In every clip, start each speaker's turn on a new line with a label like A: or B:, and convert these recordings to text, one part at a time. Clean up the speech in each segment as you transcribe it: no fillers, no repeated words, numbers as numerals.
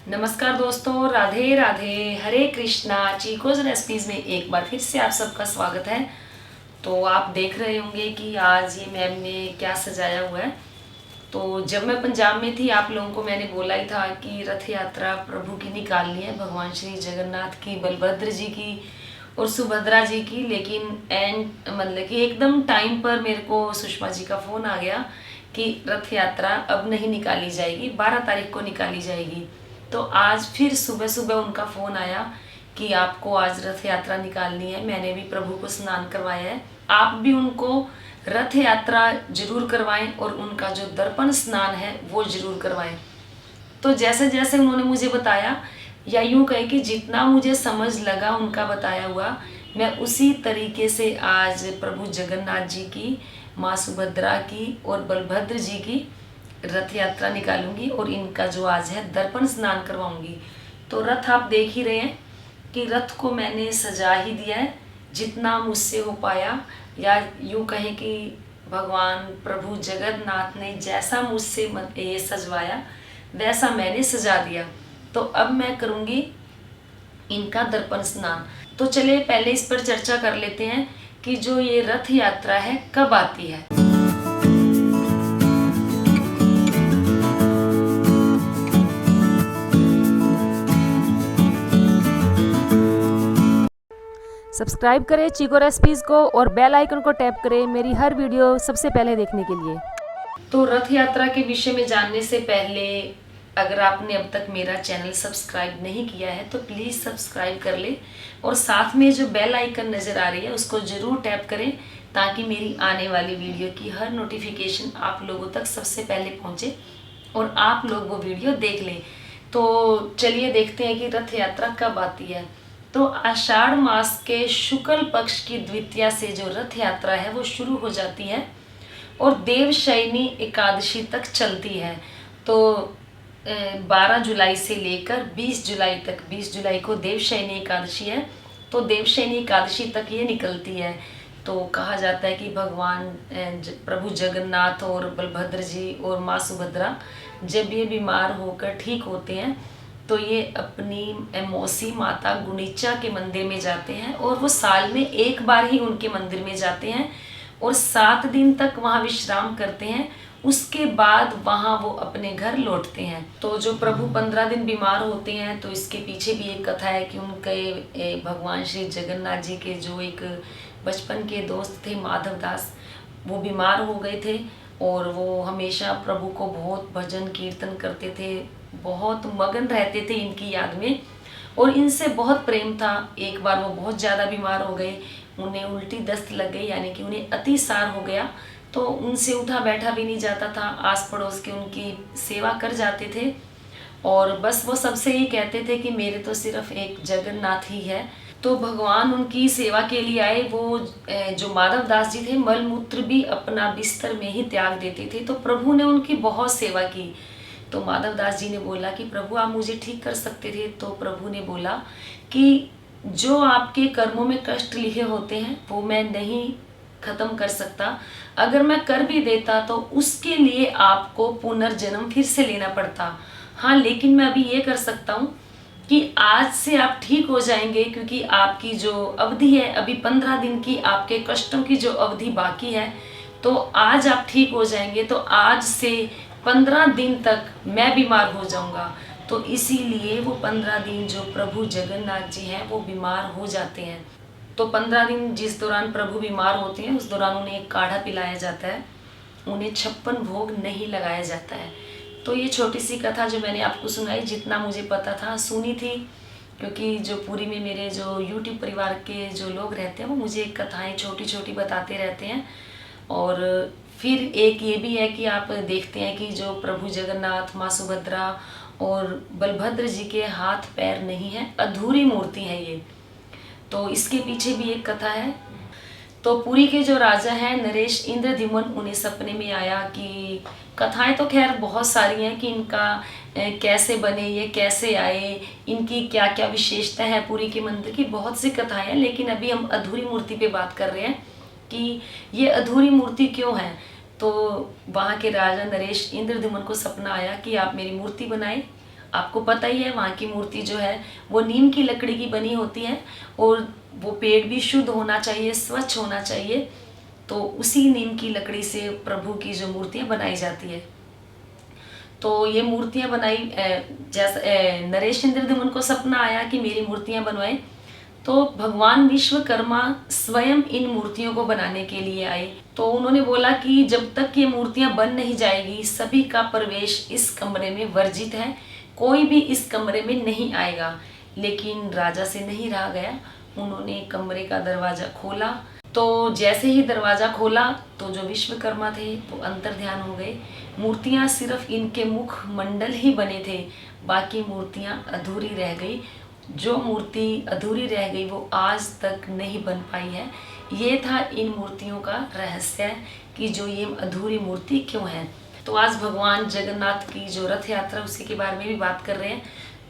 A: नमस्कार दोस्तों, राधे राधे, हरे कृष्णा। चीकोज रेसिपीज में एक बार फिर से आप सबका स्वागत है। तो आप देख रहे होंगे कि आज ये मैम ने क्या सजाया हुआ है। तो जब मैं पंजाब में थी आप लोगों को मैंने बोला ही था कि रथ यात्रा प्रभु की निकालनी है, भगवान श्री जगन्नाथ की, बलभद्र जी की और सुभद्रा जी की। लेकिन एंड मतलब कि एकदम टाइम पर मेरे को सुषमा जी का फ़ोन आ गया कि रथ यात्रा अब नहीं निकाली जाएगी, 12 तारीख को निकाली जाएगी। तो आज फिर सुबह सुबह उनका फ़ोन आया कि आपको आज रथ यात्रा निकालनी है। मैंने भी प्रभु को स्नान करवाया है, आप भी उनको रथ यात्रा जरूर करवाएं और उनका जो दर्पण स्नान है वो जरूर करवाएं। तो जैसे जैसे उन्होंने मुझे बताया, या यूँ कहे कि जितना मुझे समझ लगा उनका बताया हुआ, मैं उसी तरीके से आज प्रभु जगन्नाथ जी की, माँ सुभद्रा की और बलभद्र जी की रथ यात्रा निकालूंगी और इनका जो आज है दर्पण स्नान करवाऊंगी। तो रथ आप देख ही रहे हैं कि रथ को मैंने सजा ही दिया है जितना मुझसे हो पाया, या यूँ कहें कि भगवान प्रभु जगन्नाथ ने जैसा मुझसे ये सजवाया वैसा मैंने सजा दिया। तो अब मैं करूँगी इनका दर्पण स्नान। तो चलिए पहले इस पर चर्चा कर लेते हैं कि जो ये रथ यात्रा है कब आती है।
B: सब्सक्राइब करें चीको रेसिपीज़ को और बेल आइकन को टैप करें मेरी हर वीडियो सबसे पहले देखने के लिए।
A: तो रथ यात्रा के विषय में जानने से पहले अगर आपने अब तक मेरा चैनल सब्सक्राइब नहीं किया है तो प्लीज़ सब्सक्राइब कर ले और साथ में जो बेल आइकन नज़र आ रही है उसको ज़रूर टैप करें ताकि मेरी आने वाली वीडियो की हर नोटिफिकेशन आप लोगों तक सबसे पहले पहुंचे और आप लोग वो वीडियो देख लें। तो चलिए देखते हैं कि रथ यात्रा कब आती है। तो आषाढ़ मास के शुक्ल पक्ष की द्वितीया से जो रथ यात्रा है वो शुरू हो जाती है और देवशयनी एकादशी तक चलती है। तो 12 जुलाई से लेकर 20 जुलाई तक, 20 जुलाई को देवशयनी एकादशी है, तो देवशयनी एकादशी तक ये निकलती है। तो कहा जाता है कि भगवान प्रभु जगन्नाथ और बलभद्र जी और माँ सुभद्रा जब ये बीमार होकर ठीक होते हैं तो ये अपनी मौसी माता गुणिचा के मंदिर में जाते हैं और वो साल में एक बार ही उनके मंदिर में जाते हैं और 7 दिन तक वहाँ विश्राम करते हैं। उसके बाद वहाँ वो अपने घर लौटते हैं। तो जो प्रभु 15 दिन बीमार होते हैं तो इसके पीछे भी एक कथा है कि उनके भगवान श्री जगन्नाथ जी के जो एक बचपन के दोस्त थे माधव दास, वो बीमार हो गए थे और वो हमेशा प्रभु को बहुत भजन कीर्तन करते थे, बहुत मगन रहते थे इनकी याद में और इनसे बहुत प्रेम था। एक बार वो बहुत ज़्यादा बीमार हो गए, उन्हें उल्टी दस्त लग गई, यानी कि उन्हें अतिसार हो गया। तो उनसे उठा बैठा भी नहीं जाता था, आस पड़ोस के उनकी सेवा कर जाते थे और बस वो सबसे ही कहते थे कि मेरे तो सिर्फ एक जगन्नाथ ही है। तो भगवान उनकी सेवा के लिए आए। वो जो माधव दास जी थे मल मूत्र भी अपना बिस्तर में ही त्याग देते थे। तो प्रभु ने उनकी बहुत सेवा की। तो माधव दास जी ने बोला कि प्रभु आप मुझे ठीक कर सकते थे। तो प्रभु ने बोला कि जो आपके कर्मों में कष्ट लिखे होते हैं वो मैं नहीं खत्म कर सकता, अगर मैं कर भी देता तो उसके लिए आपको पुनर्जन्म फिर से लेना पड़ता। हाँ, लेकिन मैं अभी ये कर सकता हूँ कि आज से आप ठीक हो जाएंगे, क्योंकि आपकी जो अवधि है अभी 15 दिन की, आपके कष्टों की जो अवधि बाकी है, तो आज आप ठीक हो जाएंगे। तो आज से 15 दिन तक मैं बीमार हो जाऊंगा। तो इसीलिए वो 15 दिन जो प्रभु जगन्नाथ जी हैं वो बीमार हो जाते हैं। तो 15 दिन जिस दौरान प्रभु बीमार होते हैं उस दौरान उन्हें एक काढ़ा पिलाया जाता है, उन्हें 56 भोग नहीं लगाया जाता है। तो ये छोटी सी कथा जो मैंने आपको सुनाई, जितना मुझे पता था सुनी थी, क्योंकि जो पूरी में मेरे जो यूट्यूब परिवार के जो लोग रहते हैं वो मुझे कथाएं छोटी छोटी बताते रहते हैं। और फिर एक ये भी है कि आप देखते हैं कि जो प्रभु जगन्नाथ, माँ सुभद्रा और बलभद्र जी के हाथ पैर नहीं हैं, अधूरी मूर्ति है ये। तो इसके पीछे भी एक कथा है। तो पुरी के जो राजा हैं नरेश इंद्रद्युम्न, उन्हें सपने में आया कि कथाएं तो खैर बहुत सारी हैं कि इनका कैसे बने, ये कैसे आए, इनकी क्या क्या विशेषता है, पुरी के मंदिर की बहुत सी कथाएं हैं। लेकिन अभी हम अधूरी मूर्ति पे बात कर रहे हैं कि ये अधूरी मूर्ति क्यों है। तो वहाँ के राजा नरेश इंद्रद्युम्न को सपना आया कि आप मेरी मूर्ति बनाएं आपको पता ही है वहाँ की मूर्ति जो है वो नीम की लकड़ी की बनी होती है और वो पेड़ भी शुद्ध होना चाहिए, स्वच्छ होना चाहिए। तो उसी नीम की लकड़ी से प्रभु की जो मूर्तियाँ बनाई जाती है। तो ये मूर्तियाँ बनाई, जैसे नरेश इंद्रधुमन को सपना आया कि मेरी मूर्तियाँ बनवाएं, तो भगवान विश्वकर्मा स्वयं इन मूर्तियों को बनाने के लिए आए। तो उन्होंने बोला कि जब तक ये मूर्तियां बन नहीं जाएगी सभी का प्रवेश इस कमरे में वर्जित है, कोई भी इस कमरे में नहीं आएगा। लेकिन राजा से नहीं रहा गया, उन्होंने कमरे का दरवाजा खोला। तो जैसे ही दरवाजा खोला तो जो विश्वकर्मा थे वो अंतर्ध्यान हो गए। मूर्तियां सिर्फ इनके मुख मंडल ही बने थे, बाकी मूर्तियां अधूरी रह गई। जो मूर्ति अधूरी रह गई वो आज तक नहीं बन पाई है। ये था इन मूर्तियों का रहस्य कि जो ये अधूरी मूर्ति क्यों है। तो आज भगवान जगन्नाथ की जो रथ यात्रा उसी के बारे में भी बात कर रहे हैं।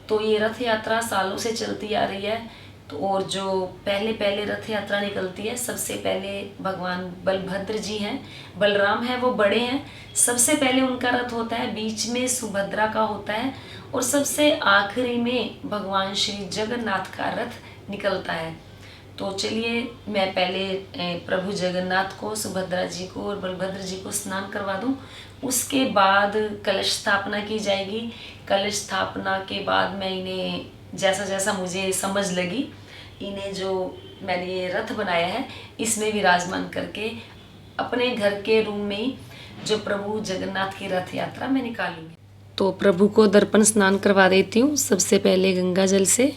A: तो ये रथ यात्रा सालों से चलती आ रही है। तो और जो पहले रथ यात्रा निकलती है, सबसे पहले भगवान बलभद्र जी हैं, बलराम है वो बड़े हैं, सबसे पहले उनका रथ होता है, बीच में सुभद्रा का होता है और सबसे आखिरी में भगवान श्री जगन्नाथ का रथ निकलता है। तो चलिए मैं पहले प्रभु जगन्नाथ को, सुभद्रा जी को और बलभद्र जी को स्नान करवा दूं। उसके बाद कलश स्थापना की जाएगी। कलश स्थापना के बाद मैं इन्हें जैसा जैसा मुझे समझ लगी, इन्हें जो मैंने ये रथ बनाया है इसमें विराजमान करके अपने घर के रूम में ही जो प्रभु जगन्नाथ की रथ यात्रा मैं निकालूंगी। तो प्रभु को दर्पण स्नान करवा देती हूँ, सबसे पहले गंगा जल से,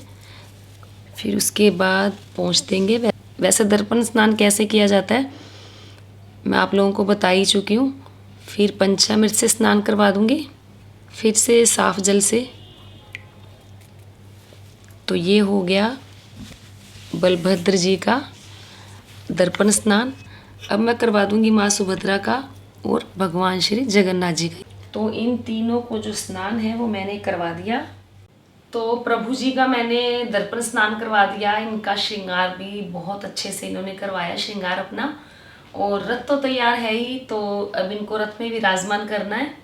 A: फिर उसके बाद पहुँच देंगे। वैसे दर्पण स्नान कैसे किया जाता है मैं आप लोगों को बता ही चुकी हूँ। फिर पंचामृत से स्नान करवा दूँगी, फिर से साफ जल से। तो ये हो गया बलभद्र जी का दर्पण स्नान। अब मैं करवा दूँगी माँ सुभद्रा का और भगवान श्री जगन्नाथ जी का। तो इन तीनों को जो स्नान है वो मैंने करवा दिया। तो प्रभु जी का मैंने दर्पण स्नान करवा दिया। इनका श्रृंगार भी बहुत अच्छे से इन्होंने करवाया, श्रृंगार अपना। और रथ तो तैयार है ही, तो अब इनको रथ में विराजमान करना है।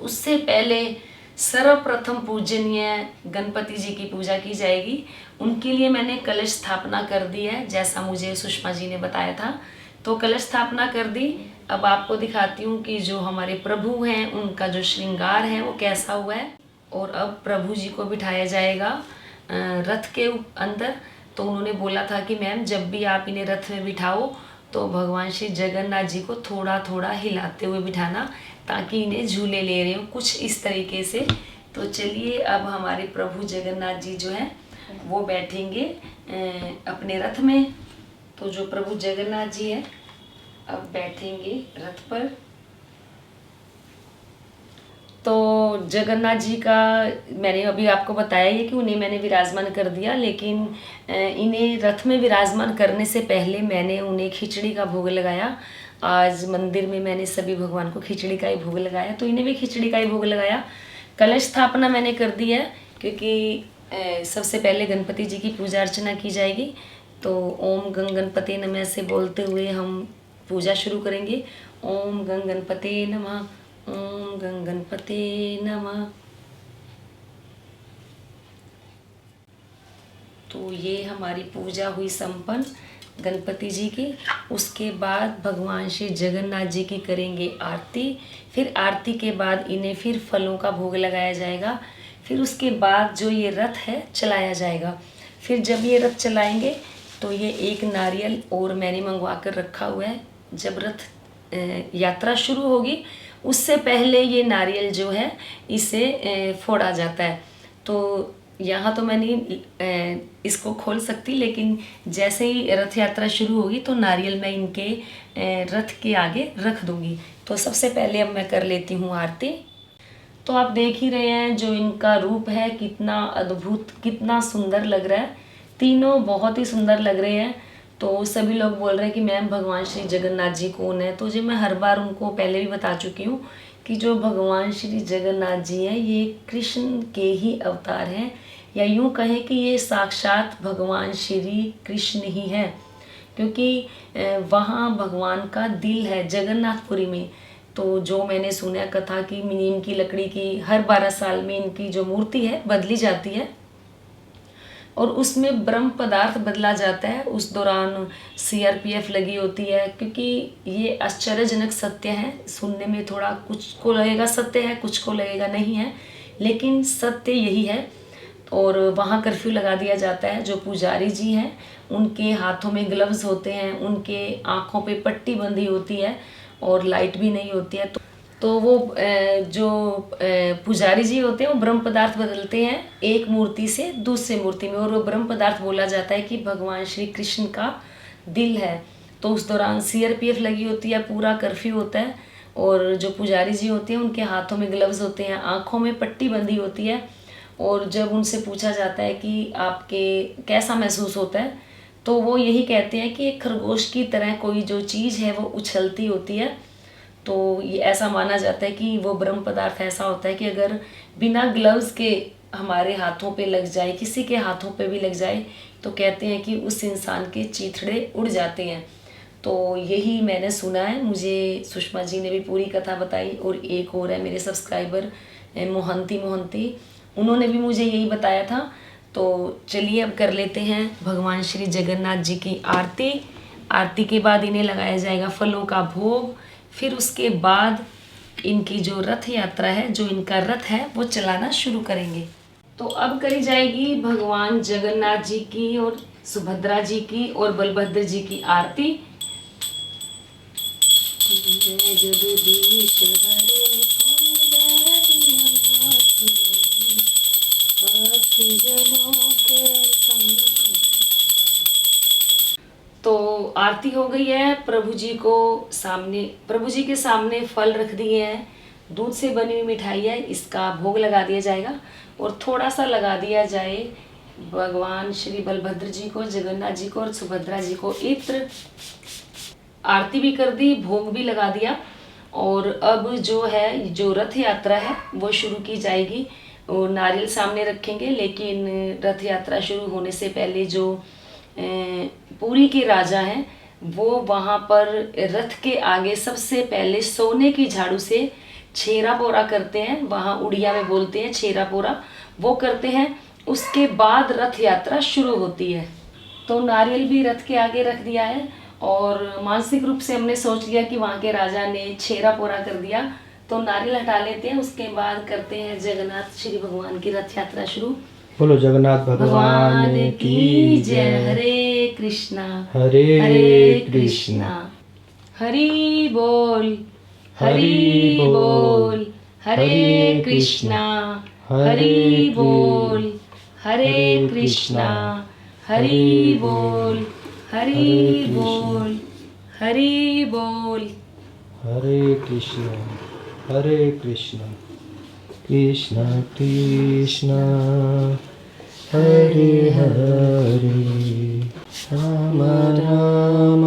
A: उससे पहले सर्वप्रथम पूजनीय गणपति जी की पूजा की जाएगी। उनके लिए मैंने कलश स्थापना कर दी है, जैसा मुझे सुषमा जी ने बताया था। तो कलश स्थापना कर दी। अब आपको दिखाती हूँ कि जो हमारे प्रभु हैं उनका जो श्रृंगार है वो कैसा हुआ है। और अब प्रभु जी को बिठाया जाएगा रथ के अंदर। तो उन्होंने बोला था कि मैम जब भी आप इन्हें रथ में बिठाओ तो भगवान श्री जगन्नाथ जी को थोड़ा थोड़ा हिलाते हुए बिठाना, ताकि इन्हें झूले ले रहे हो, कुछ इस तरीके से। तो चलिए अब हमारे प्रभु जगन्नाथ जी जो हैं वो बैठेंगे अपने रथ में। तो जो प्रभु जगन्नाथ जी हैं अब बैठेंगे रथ पर। तो जगन्नाथ जी का मैंने अभी आपको बताया ही कि उन्हें मैंने विराजमान कर दिया, लेकिन इन्हें रथ में विराजमान करने से पहले मैंने उन्हें खिचड़ी का भोग लगाया। आज मंदिर में मैंने सभी भगवान को खिचड़ी का ही भोग लगाया, तो इन्हें भी खिचड़ी का ही भोग लगाया। कलश स्थापना मैंने कर दी है, क्योंकि सबसे पहले गणपति जी की पूजा अर्चना की जाएगी। तो ओम गंग गणपति नमः से बोलते हुए हम पूजा शुरू करेंगे। ओम गंग गणपति नमः, ओम गंग गणपति नमः। तो ये हमारी पूजा हुई संपन्न गणपति जी की। उसके बाद भगवान श्री जगन्नाथ जी की करेंगे आरती। फिर आरती के बाद इन्हें फिर फलों का भोग लगाया जाएगा। फिर उसके बाद जो ये रथ है चलाया जाएगा। फिर जब ये रथ चलाएंगे तो ये एक नारियल और मैंने मंगवा कर रखा हुआ है। जब रथ यात्रा शुरू होगी उससे पहले ये नारियल जो है इसे फोड़ा जाता है। तो यहाँ तो मैं नहीं इसको खोल सकती, लेकिन जैसे ही रथ यात्रा शुरू होगी तो नारियल मैं इनके रथ के आगे रख दूँगी। तो सबसे पहले अब मैं कर लेती हूँ आरती। तो आप देख ही रहे हैं जो इनका रूप है, कितना अद्भुत, कितना सुंदर लग रहा है। तीनों बहुत ही सुंदर लग रहे हैं। तो सभी लोग बोल रहे हैं कि मैम भगवान श्री जगन्नाथ जी कौन है। तो जी मैं हर बार उनको पहले भी बता चुकी हूँ कि जो भगवान श्री जगन्नाथ जी हैं ये कृष्ण के ही अवतार हैं, या यूँ कहें कि ये साक्षात भगवान श्री कृष्ण ही हैं, क्योंकि वहाँ भगवान का दिल है जगन्नाथपुरी में। तो जो मैंने सुना कथा कि नीम की लकड़ी की हर 12 साल में इनकी जो मूर्ति है बदली जाती है और उसमें ब्रह्म पदार्थ बदला जाता है। उस दौरान सीआरपीएफ लगी होती है, क्योंकि ये आश्चर्यजनक सत्य है। सुनने में थोड़ा कुछ को लगेगा सत्य है, कुछ को लगेगा नहीं है, लेकिन सत्य यही है। और वहाँ कर्फ्यू लगा दिया जाता है। जो पुजारी जी हैं उनके हाथों में ग्लव्स होते हैं, उनके आँखों पे पट्टी बंधी होती है और लाइट भी नहीं होती है। तो वो जो पुजारी जी होते हैं वो ब्रह्म पदार्थ बदलते हैं एक मूर्ति से दूसरे मूर्ति में, और वो ब्रह्म पदार्थ बोला जाता है कि भगवान श्री कृष्ण का दिल है। तो उस दौरान सीआरपीएफ लगी होती है, पूरा कर्फ्यू होता है, और जो पुजारी जी होते हैं उनके हाथों में ग्लव्स होते हैं, आँखों में पट्टी बंधी होती है। और जब उनसे पूछा जाता है कि आपके कैसा महसूस होता है, तो वो यही कहते हैं कि एक खरगोश की तरह कोई जो चीज़ है वो उछलती होती है। तो ये ऐसा माना जाता है कि वो ब्रह्म पदार्थ ऐसा होता है कि अगर बिना ग्लव्स के हमारे हाथों पे लग जाए, किसी के हाथों पे भी लग जाए, तो कहते हैं कि उस इंसान के चीथड़े उड़ जाते हैं। तो यही मैंने सुना है, मुझे सुषमा जी ने भी पूरी कथा बताई। और एक और है मेरे सब्सक्राइबर मोहंती, उन्होंने भी मुझे यही बताया था। तो चलिए अब कर लेते हैं भगवान श्री जगन्नाथ जी की आरती। आरती के बाद इन्हें लगाया जाएगा फलों का भोग। फिर उसके बाद इनकी जो रथ यात्रा है, जो इनका रथ है, वो चलाना शुरू करेंगे। तो अब करी जाएगी भगवान जगन्नाथ जी की और सुभद्रा जी की और बलभद्र जी की आरती। जय जगदीश हरे भक्तजनों के संग। तो आरती हो गई है। प्रभु जी के सामने फल रख दिए हैं, दूध से बनी हुई मिठाई है, इसका भोग लगा दिया जाएगा। और थोड़ा सा लगा दिया जाए भगवान श्री बलभद्र जी को, जगन्नाथ जी को और सुभद्रा जी को इत्र। आरती भी कर दी, भोग भी लगा दिया। और अब जो है, जो रथ यात्रा है वो शुरू की जाएगी। और नारियल सामने रखेंगे, लेकिन रथ यात्रा शुरू होने से पहले जो पुरी के राजा हैं वो वहाँ पर रथ के आगे सबसे पहले सोने की झाड़ू से छेरा पोरा करते हैं। वहाँ उड़िया में बोलते हैं छेरा पोरा, वो करते हैं। उसके बाद रथ यात्रा शुरू होती है। तो नारियल भी रथ के आगे रख दिया है, और मानसिक रूप से हमने सोच लिया कि वहाँ के राजा ने छेरा पोरा कर दिया, तो नारियल हटा लेते हैं। उसके बाद करते हैं जगन्नाथ श्री भगवान की रथ यात्रा शुरू।
C: बोलो जगन्नाथ भगवान की जय।
A: हरे कृष्णा
C: हरे कृष्णा
A: हरि बोल
C: हरि बोल
A: हरे कृष्णा हरि बोल हरे कृष्णा हरि बोल हरि बोल हरि बोल।
C: हरे कृष्णा कृष्णा कृष्णा हरे हरे राम राम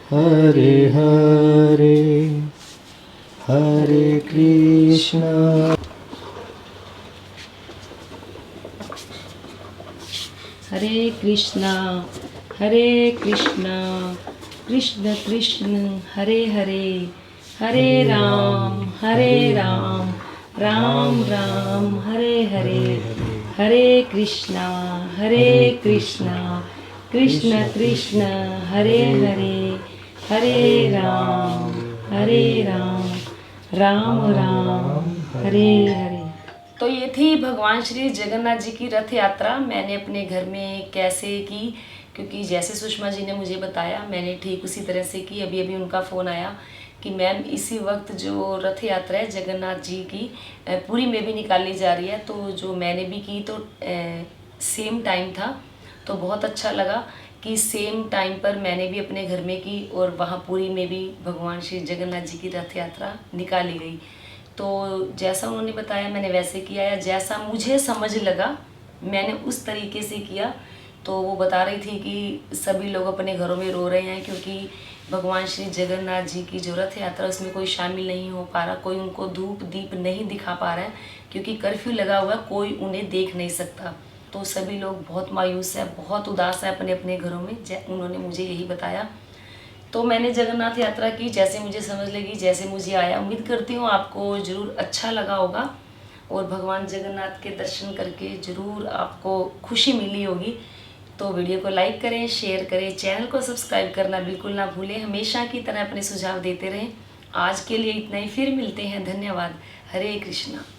C: हरे हरे हरे कृष्णा।
A: हरे कृष्णा कृष्ण कृष्ण हरे हरे, हरे राम राम राम हरे हरे। हरे कृष्णा कृष्ण कृष्ण हरे हरे, हरे राम राम राम हरे हरे। तो ये थी भगवान श्री जगन्नाथ जी की रथ यात्रा। मैंने अपने घर में कैसे की, क्योंकि जैसे सुषमा जी ने मुझे बताया मैंने ठीक उसी तरह से की। अभी उनका फ़ोन आया कि मैम इसी वक्त जो रथ यात्रा है जगन्नाथ जी की पुरी में भी निकाली जा रही है। तो जो मैंने भी की तो सेम टाइम था, तो बहुत अच्छा लगा कि सेम टाइम पर मैंने भी अपने घर में की और वहाँ पुरी में भी भगवान श्री जगन्नाथ जी की रथ यात्रा निकाली गई। तो जैसा उन्होंने बताया मैंने वैसे किया, या जैसा मुझे समझ लगा मैंने उस तरीके से किया। तो वो बता रही थी कि सभी लोग अपने घरों में रो रहे हैं, क्योंकि भगवान श्री जगन्नाथ जी की जो रथ यात्रा उसमें कोई शामिल नहीं हो पा रहा, कोई उनको धूप दीप नहीं दिखा पा रहा है, क्योंकि कर्फ्यू लगा हुआ है, कोई उन्हें देख नहीं सकता। तो सभी लोग बहुत मायूस है, बहुत उदास है अपने अपने घरों में। उन्होंने मुझे यही बताया। तो मैंने जगन्नाथ यात्रा की, जैसे मुझे समझ लगी, जैसे मुझे आया। उम्मीद करती हूँ आपको ज़रूर अच्छा लगा होगा और भगवान जगन्नाथ के दर्शन करके ज़रूर आपको खुशी मिली होगी। तो वीडियो को लाइक करें, शेयर करें, चैनल को सब्सक्राइब करना बिल्कुल ना भूलें। हमेशा की तरह अपने सुझाव देते रहें। आज के लिए इतना ही, फिर मिलते हैं। धन्यवाद। हरे कृष्णा।